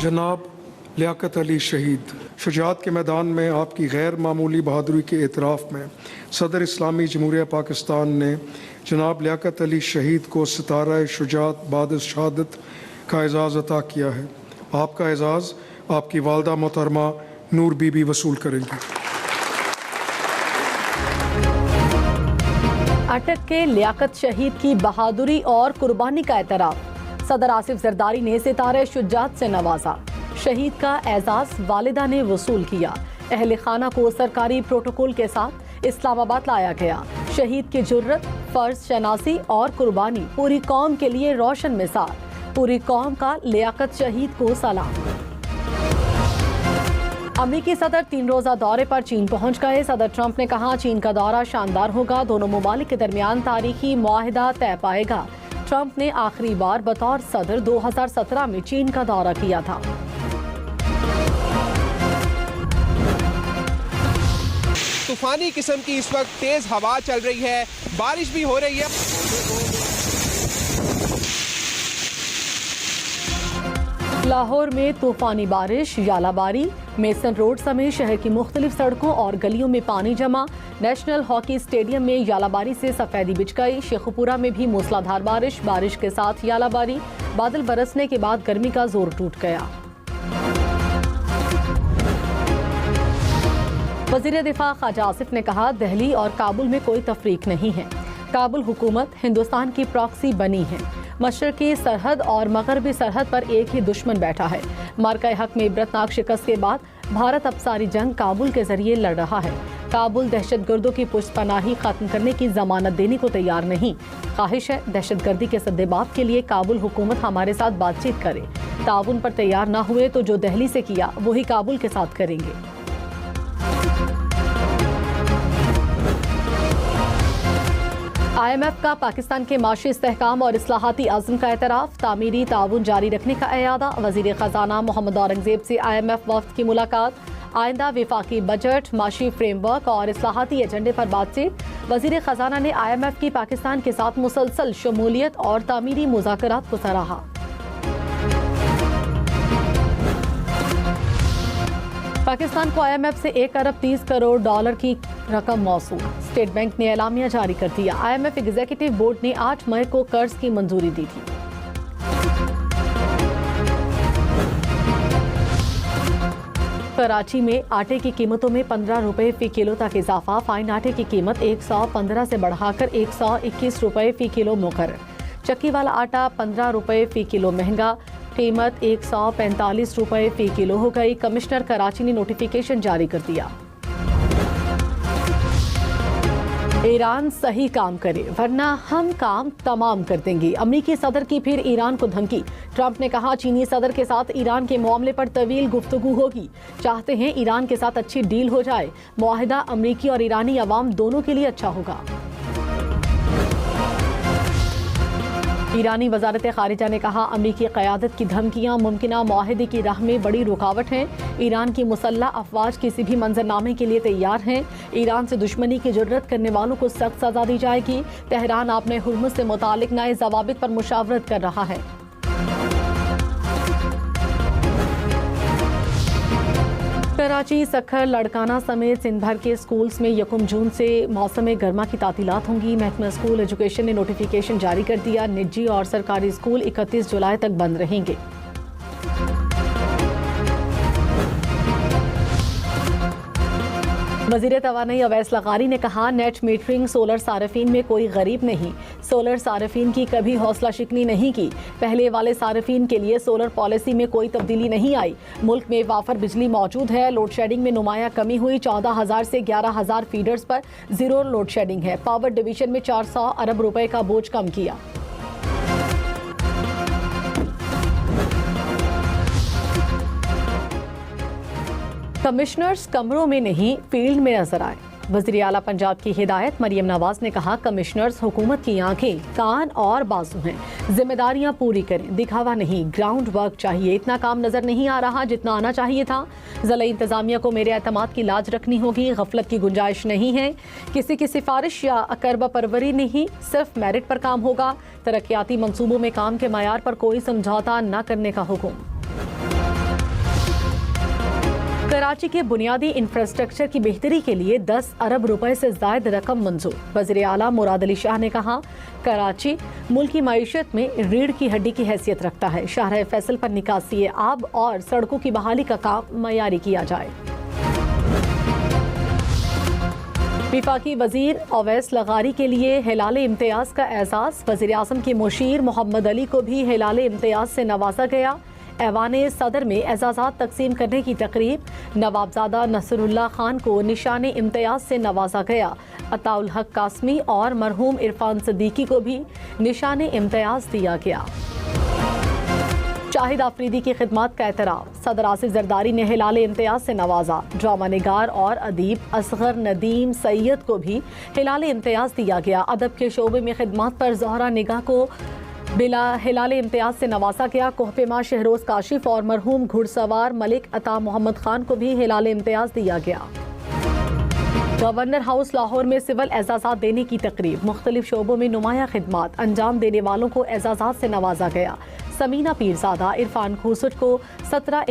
जनाब लियाकत अली शहीद, शुजाअत के मैदान में आपकी गैर मामूली बहादुरी के एतराफ़ में सदर इस्लामी जमहूरिया पाकिस्तान ने जनाब लियाकत अली शहीद को सितारा शुजाअत बाद शहादत का एजाज़ अता किया है। आपका एजाज़ आपकी वालदा मोहतरमा नूर बीबी वसूल करेंगी। अटक के लियाकत शहीद की बहादुरी और कुर्बानी का एतराफ़, सदर आसिफ जरदारी ने सितारे शुजाअत से नवाजा। शहीद का एजाज वालिदा ने वसूल किया। अहले खाना को सरकारी प्रोटोकॉल के साथ इस्लामाबाद लाया गया। शहीद की जुर्रत, फर्ज शनासी और कुर्बानी पूरी कौम के लिए रोशन मिसाल। पूरी कौम का लियाकत शहीद को सलाम। अमेरिकी सदर 3 रोज़ा दौरे पर चीन पहुंच गए। सदर ट्रंप ने कहा चीन का दौरा शानदार होगा, दोनों ममालिक के दरमियान तारीखी मुआहिदा तय पाएगा। ट्रंप ने आखिरी बार बतौर सदर 2017 में चीन का दौरा किया था। तूफानी किस्म की इस वक्त तेज हवा चल रही है, बारिश भी हो रही है। लाहौर में तूफानी बारिश, यालाबारी, मेसन रोड समेत शहर की मुख्तलिफ सड़कों और गलियों में पानी जमा। नेशनल हॉकी स्टेडियम में यालाबारी से सफेदी बिछ गई। शेखुपुरा में भी मूसलाधार बारिश के साथ यालाबारी। बादल बरसने के बाद गर्मी का जोर टूट गया। वज़ीर दिफा ख्वाजा आसिफ ने कहा दिल्ली और काबुल में कोई तफरीक नहीं है। काबुल हुकूमत हिंदुस्तान की प्रॉक्सी बनी है। मशरकी सरहद और मगरबी सरहद पर एक ही दुश्मन बैठा है। मार्का हक में इबरतनाक शिकस्त के बाद भारत अब सारी जंग काबुल के जरिए लड़ रहा है। काबुल दहशतगर्दों की पुष्पनाही खत्म करने की जमानत देने को तैयार नहीं। ख्वाहिश है दहशतगर्दी के सद्देबाब के लिए काबुल हुकूमत हमारे साथ बातचीत करे। ताउन पर तैयार न हुए तो जो दिल्ली से किया वही काबुल के साथ करेंगे। IMF का पाकिस्तान के माशी इस्तेहकाम और इस्लाहाती आज़म का एतराफ़, तामीरी ताउन जारी रखने का अयादा। वज़ीर ख़जाना मोहम्मद औरंगज़ेब से IMF वफ़द की मुलाकात। आइंदा विफाकी बजट, माशी फ्रेमवर्क और इस्लाहाती एजेंडे पर बातचीत। वज़ीर ख़जाना ने IMF की पाकिस्तान के साथ मुसलसल शमूलियत और तामीरी मुज़ाकरात को सराहा। पाकिस्तान को IMF से 1 अरब 30 करोड़ डॉलर की रकम मौसूल। स्टेट बैंक ने एलामिया जारी कर दिया। IMF एग्जीक्यूटिव बोर्ड ने 8 मई को कर्ज की मंजूरी दी थी। कराची में आटे की कीमतों में 15 रुपए फी किलो तक इजाफा। फाइन आटे की कीमत 115 से बढ़ाकर 121 रुपए फी किलो मुकर्रर। चक्की वाला आटा 15 रुपए फी किलो महंगा, कीमत 145 रुपए फी किलो हो गई। कमिश्नर कराची ने नोटिफिकेशन जारी कर दिया। ईरान सही काम करे वरना हम काम तमाम कर देंगे। अमरीकी सदर की फिर ईरान को धमकी। ट्रंप ने कहा चीनी सदर के साथ ईरान के मामले पर तवील गुफ्तगू होगी। चाहते हैं ईरान के साथ अच्छी डील हो जाए। मुआहिदा अमरीकी और ईरानी अवाम दोनों के लिए अच्छा होगा। ईरानी वजारत खारिजा ने कहा अमरीकी क़यादत की धमकियां मुमकिना मुआहदे की राह में बड़ी रुकावट हैं। ईरान की मुसल्लह अफवाज किसी भी मंजरनामे के लिए तैयार हैं। ईरान से दुश्मनी की जुर्रत करने वालों को सख्त सजा दी जाएगी। तेहरान अपने हुर्मुज़ से मुतालिक नए ज़वाबित पर मुशावरत कर रहा है। कराची, सखर, लड़काना समेत सिंध भर के स्कूल्स में 1 जून से मौसम गर्मा की तातीलात होंगी। महकमा स्कूल एजुकेशन ने नोटिफिकेशन जारी कर दिया। निजी और सरकारी स्कूल 31 जुलाई तक बंद रहेंगे। वज़ीर तवानाई अवैस लगारी ने कहा नेट मीटरिंग सोलर सार्फिन में कोई गरीब नहीं। सोलर सार्फिन की कभी हौसला शिकनी नहीं की। पहले वाले सार्फिन के लिए सोलर पॉलिसी में कोई तब्दीली नहीं आई। मुल्क में वाफर बिजली मौजूद है। लोड शेडिंग में नुमायां कमी हुई। 14,000 से 11,000 फीडर्स पर जीरो लोड शेडिंग है। पावर डिवीजन में 400 अरब रुपए का बोझ कम किया। कमिश्नर्स कमरों में नहीं फील्ड में नजर आए। वज़ीर आला पंजाब की हिदायत। मरियम नवाज ने कहा कमिश्नर्स हुकूमत की आंखें, कान और बाजू हैं। जिम्मेदारियां पूरी करें, दिखावा नहीं। ग्राउंड वर्क चाहिए। इतना काम नजर नहीं आ रहा जितना आना चाहिए था। ज़िला इंतजामिया को मेरे एतमाद की लाज रखनी होगी। गफलत की गुंजाइश नहीं है। किसी की सिफारिश या अकरबा परवरी नहीं, सिर्फ मेरिट पर काम होगा। तरक्याती मंसूबों में काम के मयार पर कोई समझौता न करने का हुक्म। कराची के बुनियादी इंफ्रास्ट्रक्चर की बेहतरी के लिए 10 अरब रुपए से ज्यादा रकम मंजूर। वज़ीर आला मुराद अली शाह ने कहा, कराची मुल्क की मईशत में रीढ़ की हड्डी की हैसियत रखता है। शाहराह फैसल पर निकासी आब और सड़कों की बहाली का काम मयारी किया जाए। विफाकी वजीर अवैस लगारी के लिए हिलाल इम्तियाज का एजाज। वज़ीर आज़म के मुशीर मोहम्मद अली को भी हिलाल इम्तियाज से नवाजा गया। ऐवाने सदर में एजाज़ात तकसीम करने की तकरीब। नवाबजादा नसरुल्लाह खान को निशान इम्तियाज से नवाजा गया। अताउल हक कासमी और मरहूम इरफान सिद्दीकी को भी निशान इम्तियाज दिया गया। शाहिद आफरीदी की खिदमत का एतराफ़। सदर आसिफ जरदारी ने हिलाल इम्तियाज से नवाजा। ड्रामा निगार और अदीब असगर नदीम सैयद को भी हिलाल इम्तियाज दिया गया। अदब के शोबे में खिदमत पर ज़ोहरा निगाह को बिला हिलाल इम्तियाज से नवाजा गया। कोहपेमा शहरोज काशिफ और मरहूम घुड़सवार मलिक अता मोहम्मद खान को भी हिलाल इम्तियाज दिया गया। गवर्नर हाउस लाहौर में सिविल एजाज़ात देने की तकरीब। मुख्तलिफ शोबों में नुमाया खिदमत अंजाम देने वालों को एजाज़ात से नवाजा गया। समीना पीरजादा इरफान खूसट को 17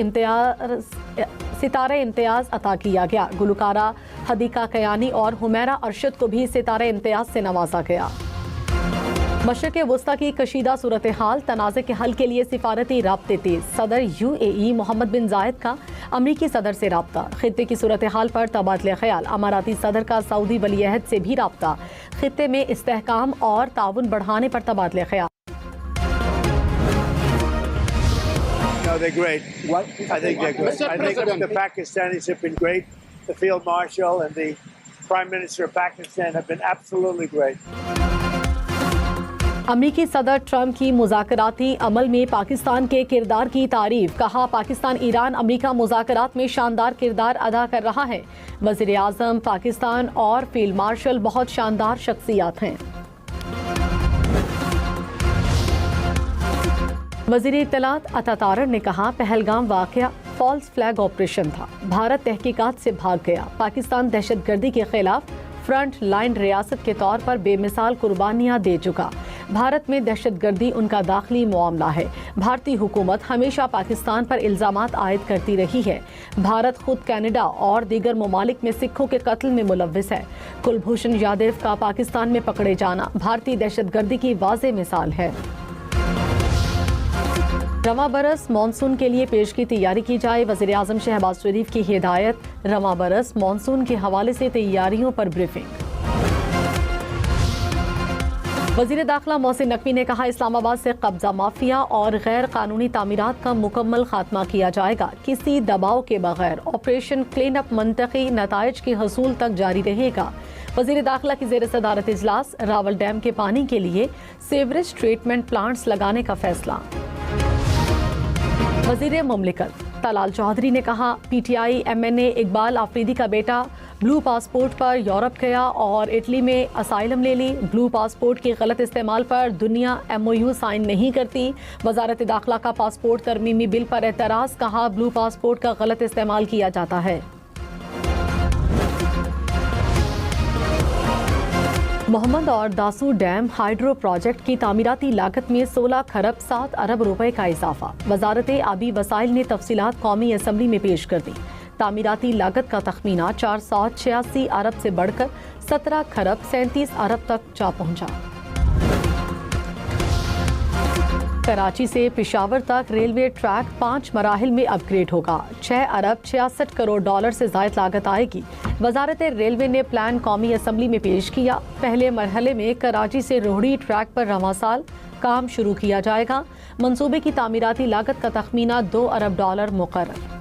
सितारा इम्तियाज अता किया गया। गुलकारा हदीका कयानी और हुमैरा अरशद को भी सितारा इम्तियाज से नवाजा गया। मशरक़ वस्ता की कशीदा सूरत हाल, तनाज़े के हल के लिए सिफारती राब्ते तेज। सदर UAE मोहम्मद बिन जायद का अमरीकी सदर से राब्ता। खित्ते की सूरत हाल पर तबादले ख्याल। अमाराती सदर का सऊदी वलीअहद से भी राब्ता। खित्ते में इस्तेहकाम और ताउन बढ़ाने पर तबादले ख्याल। No, they're great. What? I think they're great. I think the Pakistanis have been great. The Field Marshal and the Prime Minister of Pakistan have been absolutely great. अमरीकी सदर ट्रंप की मुज़ाकराती अमल में पाकिस्तान के किरदार की तारीफ। कहा, पाकिस्तान ईरान अमरीका मुज़ाकरात में शानदार किरदार अदा कर रहा है। वज़ीर आज़म पाकिस्तान और फील्ड मार्शल बहुत शानदार शख्सियात हैं। वज़ीर इत्तलात अता तारड़ ने कहा, पहलगाम वाक़या फॉल्स फ्लैग ऑपरेशन था। भारत तहकीकात से भाग गया। पाकिस्तान दहशतगर्दी के खिलाफ फ्रंट लाइन रियासत के तौर पर बेमिसाल कुर्बानियां दे चुका। भारत में दहशतगर्दी उनका दाखिली मामला है। भारतीय हुकूमत हमेशा पाकिस्तान पर इल्ज़ामात आयद करती रही है। भारत खुद कनाडा और दीगर ममालिक में सिखों के कत्ल में मुलव्विस है। कुलभूषण यादव का पाकिस्तान में पकड़े जाना भारतीय दहशतगर्दी की वाज़ेह मिसाल है। रवां बरस मानसून के लिए पेश की तैयारी की जाए। वज़ीर आज़म शहबाज शरीफ की हिदायत। रवां बरस मानसून के हवाले से तैयारियों पर ब्रीफिंग। वज़ीर दाखिला मोहसिन नकवी ने कहा, इस्लामाबाद से कब्जा माफिया और गैर कानूनी तामीरात का मुकम्मल खात्मा किया जाएगा। किसी दबाव के बगैर ऑपरेशन क्लीन अप मंतकी नताइज के हसूल तक जारी रहेगा। वज़ीर दाखिला की ज़ेर सदारत इजलास। रावल डैम के पानी के लिए सीवरेज ट्रीटमेंट प्लांट्स लगाने का फैसला। वज़ीर मुमलिकत तलाल चौधरी ने कहा, PTI MNA इकबाल आफरीदी का बेटा ब्लू पासपोर्ट पर यूरोप गया और इटली में असाइलम ले ली। ब्लू पासपोर्ट के गलत इस्तेमाल पर दुनिया MOU साइन नहीं करती। वजारत दाखिला का पासपोर्ट तरमीमी बिल पर एतराज़। कहा, ब्लू पासपोर्ट का गलत इस्तेमाल किया जाता है। मोहम्मद और दासू डैम हाइड्रो प्रोजेक्ट की तामीराती लागत में 16 खरब 7 अरब रुपए का इजाफा। वजारत आबी वसाइल ने तफसीलात कौमी असम्बली में पेश कर दी। तामीराती लागत का तखमीना 486 अरब से बढ़कर 17 खरब 37 अरब तक जा पहुंचा। कराची से पेशावर तक रेलवे ट्रैक 5 मराहिल में अपग्रेड होगा। 6 अरब 66 करोड़ डॉलर से ज़ायद लागत आएगी। वजारत रेलवे ने प्लान कौमी असम्बली में पेश किया। पहले मरहले में कराची से रोहड़ी ट्रैक पर रवां साल काम शुरू किया जाएगा। मंसूबे की तामीराती लागत का तखमीना 2 अरब डॉलर मुकर्रर।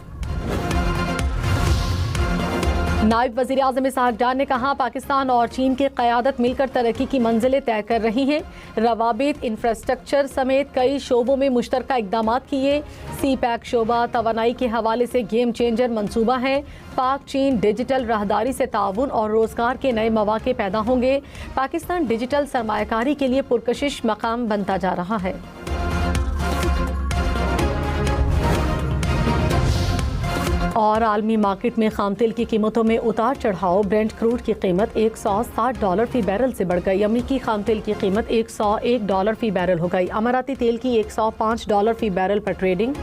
नायब वज़ीर आज़म इसहाक डार ने कहा, पाकिस्तान और चीन की क़यादत मिलकर तरक्की की मंजिलें तय कर रही हैं। रवाबित, इंफ्रास्ट्रक्चर समेत कई शोबों में मुश्तरका इक़दामात किए। CPEC शोबा तवानाई के हवाले से गेम चेंजर मंसूबा है। पाक चीन डिजिटल राहदारी से ताउन और रोज़गार के नए मौक़े पैदा होंगे। पाकिस्तान डिजिटल सरमायाकारी के लिए पुरकशिश मकाम बनता जा रहा है। और आलमी मार्केट में खाम तेल की कीमतों में उतार चढ़ाव। ब्रेंट क्रूड की कीमत $160 फी बैरल से बढ़ गई। अमरीकी खाम तेल की कीमत $101 फी बैरल हो गई। अमाराती तेल की $105 फी बैरल पर ट्रेडिंग।